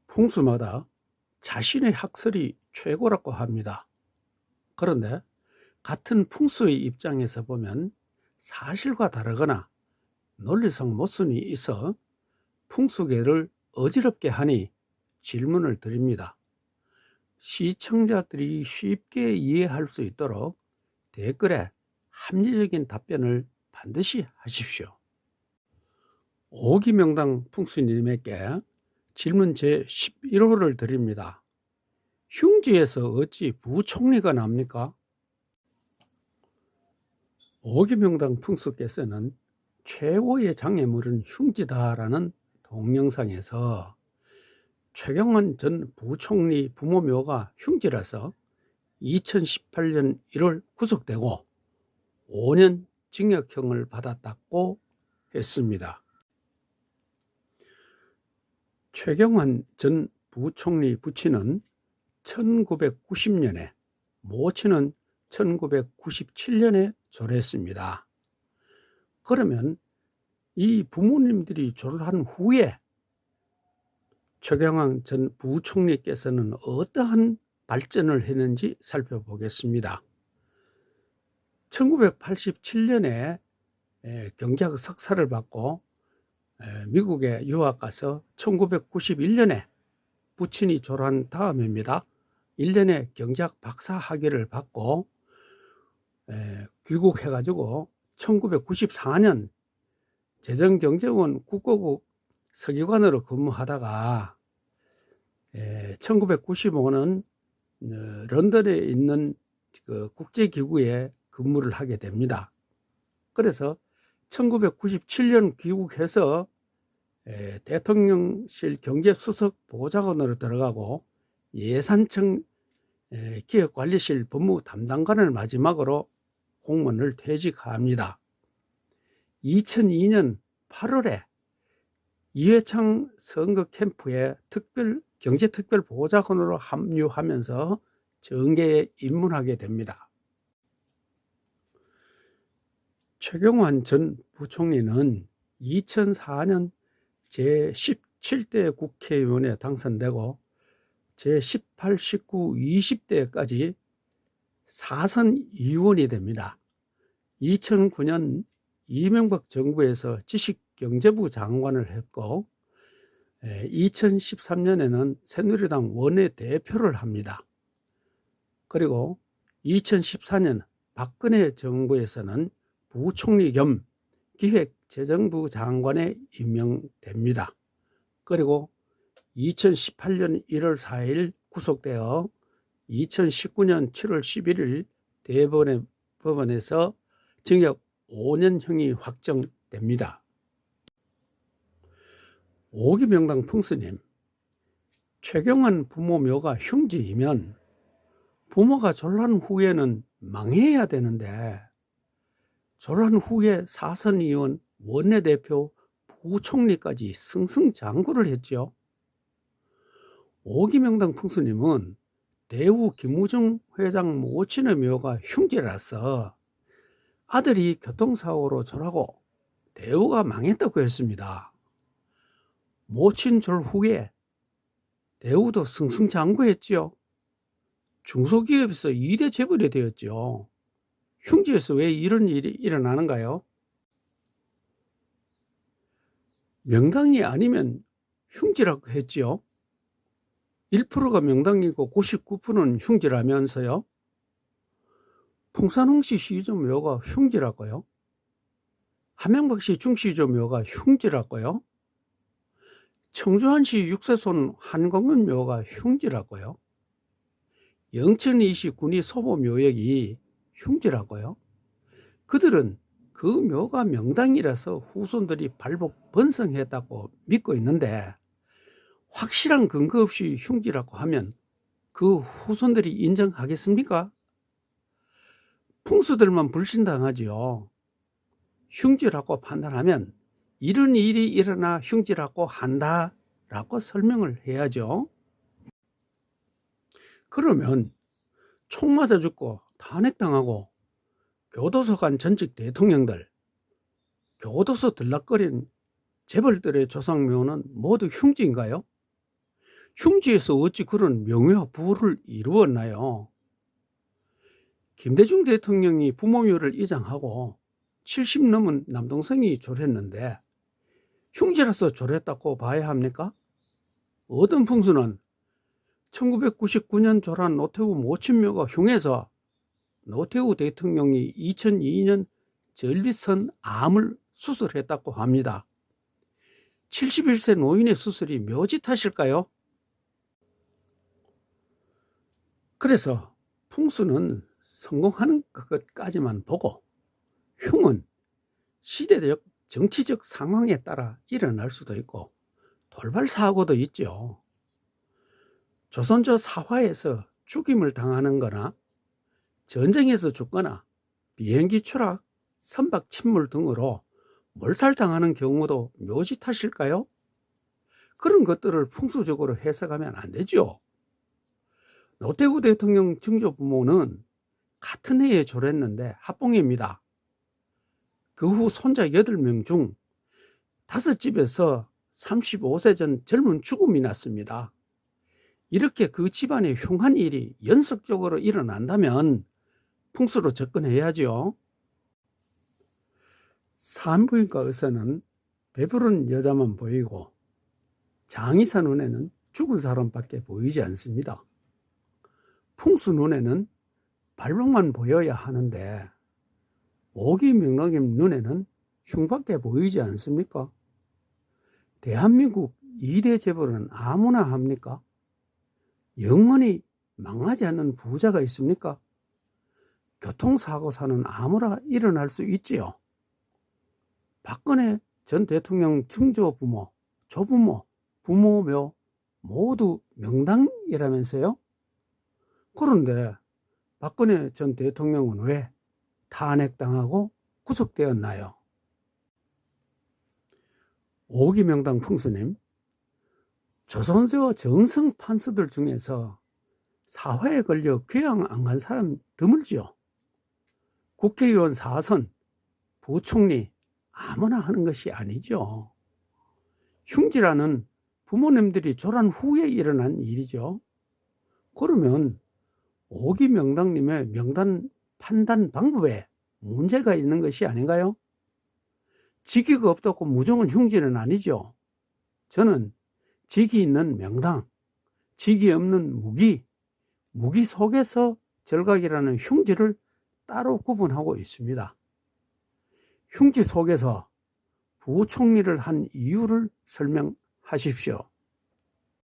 풍수마다 자신의 학설이 최고라고 합니다. 그런데 같은 풍수의 입장에서 보면 사실과 다르거나 논리상 모순이 있어 풍수계를 어지럽게 하니 질문을 드립니다. 시청자들이 쉽게 이해할 수 있도록 댓글에 합리적인 답변을 반드시 하십시오. 오기명당 풍수님에게 질문 제11호를 드립니다. 흉지에서 어찌 부총리가 납니까? 오기명당 풍수께서는 최고의 장애물은 흉지다라는 동영상에서 최경환 전 부총리 부모묘가 흉지라서 2018년 1월 구속되고 5년 징역형을 받았다고 했습니다. 최경환 전 부총리 부친은 1990년에, 모친은 1997년에 졸했습니다. 그러면 이 부모님들이 졸한 후에 최경환 전 부총리께서는 어떠한 발전을 했는지 살펴보겠습니다. 1987년에 경제학 석사를 받고 미국에 유학 가서 1991년에 부친이 졸한 다음입니다. 1년에 경제학 박사 학위를 받고 귀국해가지고 1994년 재정경제원 국고국 서기관으로 근무하다가 1995년 런던에 있는 그 국제기구에 근무를 하게 됩니다. 그래서 1997년 귀국해서 대통령실 경제수석 보좌관으로 들어가고 예산청 기획관리실 법무 담당관을 마지막으로 공무원을 퇴직합니다. 2002년 8월에 이회창 선거 캠프에 경제특별보좌관으로 합류하면서 정계에 입문하게 됩니다. 최경환 전 부총리는 2004년 제17대 국회의원에 당선되고 제18, 19, 20대까지 4선 의원이 됩니다. 2009년 이명박 정부에서 지식경제부 장관을 했고 2013년에는 새누리당 원내대표를 합니다. 그리고 2014년 박근혜 정부에서는 부총리 겸 기획재정부 장관에 임명됩니다. 그리고 2018년 1월 4일 구속되어 2019년 7월 11일 대법원에서 징역 5년형이 확정됩니다. 오기명당 풍수님, 최경환 부모 묘가 흉지이면 부모가 졸란 후에는 망해야 되는데 졸란 후에 사선 의원, 원내대표, 부총리까지 승승장구를 했죠. 오기명당 풍수님은 대우 김우중 회장 모친의 묘가 흉지라서 아들이 교통사고로 졸하고 대우가 망했다고 했습니다. 모친 졸 후에 대우도 승승장구했지요. 중소기업에서 2대 재벌이 되었죠. 흉지에서 왜 이런 일이 일어나는가요? 명당이 아니면 흉지라고 했지요. 1%가 명당이고 99%는 흉지라면서요. 풍산홍씨 시조묘가 흉지라고요. 함양박씨 중시조묘가 흉지라고요. 청주한시 육세손 한광문 묘가 흉지라고요. 영천이시 군이 소모묘역이 흉지라고요. 그들은 그 묘가 명당이라서 후손들이 발복 번성했다고 믿고 있는데 확실한 근거 없이 흉지라고 하면 그 후손들이 인정하겠습니까? 풍수들만 불신당하지요. 흉지라고 판단하면 이런 일이 일어나 흉지라고 한다라고 설명을 해야죠. 그러면 총 맞아 죽고 탄핵당하고 교도소 간 전직 대통령들, 교도소 들락거린 재벌들의 조상묘는 모두 흉지인가요? 흉지에서 어찌 그런 명예와 부를 이루었나요? 김대중 대통령이 부모묘를 이장하고 70 넘은 남동생이 졸했는데 흉지라서 졸했다고 봐야 합니까? 어떤 풍수는 1999년 졸한 노태우 모친묘가 흉해서 노태우 대통령이 2002년 전립선 암을 수술했다고 합니다. 71세 노인의 수술이 묘지 탓일까요? 그래서 풍수는 성공하는 것까지만 보고 흉은 시대적 정치적 상황에 따라 일어날 수도 있고 돌발 사고도 있죠. 조선조 사화에서 죽임을 당하는 거나 전쟁에서 죽거나 비행기 추락, 선박 침몰 등으로 몰살당하는 경우도 묘지 탓일까요? 그런 것들을 풍수적으로 해석하면 안 되죠. 노태우 대통령 증조 부모는 같은 해에 졸했는데 합봉입니다. 그 후 손자 8명 중 5집에서 35세 전 젊은 죽음이 났습니다. 이렇게 그 집안에 흉한 일이 연속적으로 일어난다면 풍수로 접근해야죠. 산부인과 의사는 배부른 여자만 보이고 장의사 눈에는 죽은 사람밖에 보이지 않습니다. 풍수 눈에는 발목만 보여야 하는데 오기 명랑님 눈에는 흉밖에 보이지 않습니까? 대한민국 2대 재벌은 아무나 합니까? 영원히 망하지 않는 부자가 있습니까? 교통사고사는 아무나 일어날 수 있지요. 박근혜 전 대통령 증조 부모, 조부모, 부모묘 모두 명당이라면서요? 그런데 박근혜 전 대통령은 왜 탄핵당하고 구속되었나요? 오기명당 풍수님, 조선시와 정성 판서들 중에서 사회에 걸려 귀양 안 간 사람 드물지요. 국회의원 4선, 부총리 아무나 하는 것이 아니죠. 흉지라는 부모님들이 졸한 후에 일어난 일이죠. 그러면 오기명당님의 명단 판단 방법에 문제가 있는 것이 아닌가요? 직위가 없다고 무조건 흉지는 아니죠. 저는 직위 있는 명당, 직위 없는 무기, 무기 속에서 절각이라는 흉지를 따로 구분하고 있습니다. 흉지 속에서 부총리를 한 이유를 설명하십시오.